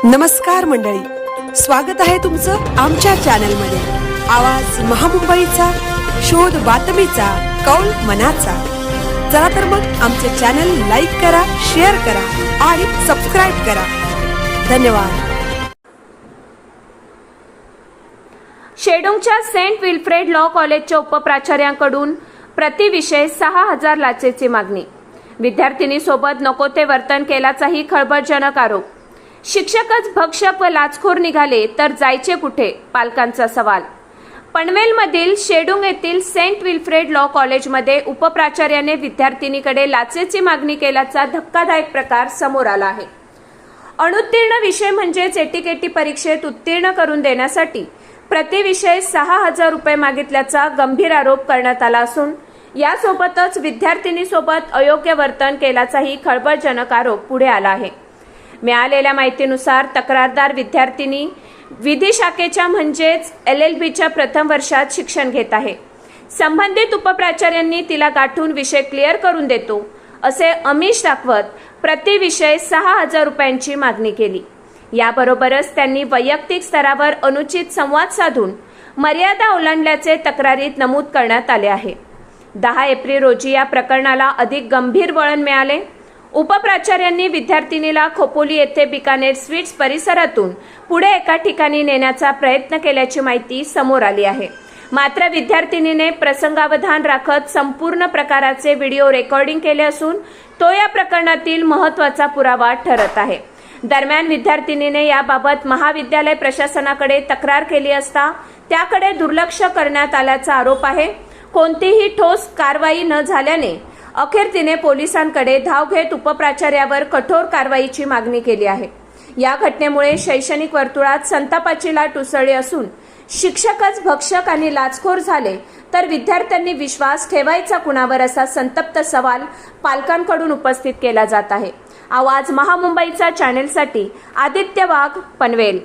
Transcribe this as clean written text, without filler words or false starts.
नमस्कार मंडळी, स्वागत आहे तुमचं आमच्या चॅनलमध्ये। आवाज महामुंबईचा, शोध बातमीचा, कौल मनाचा। चला तर मग आमचे चॅनल लाईक करा, शेअर करा आणि सबस्क्राइब करा। धन्यवाद। शेडूंगच्या सेंट विल्फ्रेड लॉ कॉलेजच्या उपप्राचार्यांकडून प्रतिविषय 6000 लाचेची मागणी। विद्यार्थिनीसोबत नको ते वर्तन केल्याचाही खळबळजनक आरोप। शिक्षकच भक्षक व लाचखोर निघाले तर जायचे कुठे, पालकांचा सवाल। पनवेलमधील शेडूंग येथील सेंट विल्फ्रेड लॉ कॉलेजमध्ये उपप्राचार्याने विद्यार्थिनीकडे लाचेची मागणी केल्याचा धक्कादायक प्रकार समोर आला आहे। अनुत्तीर्ण विषय म्हणजेच एटीकेटी परीक्षेत उत्तीर्ण करून देण्यासाठी प्रतिविषय 6000 रुपये मागितल्याचा गंभीर आरोप करण्यात आला असून यासोबतच विद्यार्थिनीसोबत अयोग्य वर्तन केल्याचाही खळबळजनक आरोप पुढे आला आहे। मिळालेल्या माहितीनुसार तक्रारदार विद्यार्थिनी विधी शाखेच्या म्हणजेच LLBच्या प्रथम वर्षात शिक्षण घेत आहे। संबंधित उपप्राचार्यांनी तिला गाठून विषय क्लिअर करून देतो असे आमिष दाखवत प्रतिविषय 6000 रुपयांची मागणी केली। याबरोबरच त्यांनी वैयक्तिक स्तरावर अनुचित संवाद साधून मर्यादा ओलांडल्याचे तक्रारीत नमूद करण्यात आले आहे। 10 एप्रिल रोजी या प्रकरणाला अधिक गंभीर वळण मिळाले। उपप्राचार्यांनी विद्यार्थिनीला खोपोली येथे बिकानेर स्वीट्स परिसरातून पुढे एका ठिकाणी नेण्याचा प्रयत्न केल्याची माहिती समोर आली आहे। मात्र विद्यार्थिनीने प्रसंगावधान राखत संपूर्ण प्रकाराचे व्हिडिओ रेकॉर्डिंग केले असून तो या प्रकरणातील महत्त्वाचा पुरावा ठरत आहे। दरम्यान विद्यार्थिनीने याबाबत महाविद्यालय प्रशासनाकडे तक्रार केली असता त्याकडे दुर्लक्ष करण्यात आल्याचा आरोप आहे। कोणतीही ठोस कारवाई न झाल्याने अखेर तिने पोलिसांकडे धाव घेत उपप्राचार्यावर कठोर कारवाईची मागणी केली आहे। या घटनेमुळे शैक्षणिक वर्तुळात संतापाची लाट उसळली असून शिक्षकच भक्षक आणि लाचखोर झाले तर विद्यार्थ्यांनी विश्वास ठेवायचा कुणावर असा संतप्त सवाल पालकांकडून उपस्थित केला जात आहे। आवाज महामुंबईचा चॅनेलसाठी आदित्य वाघ, पनवेल।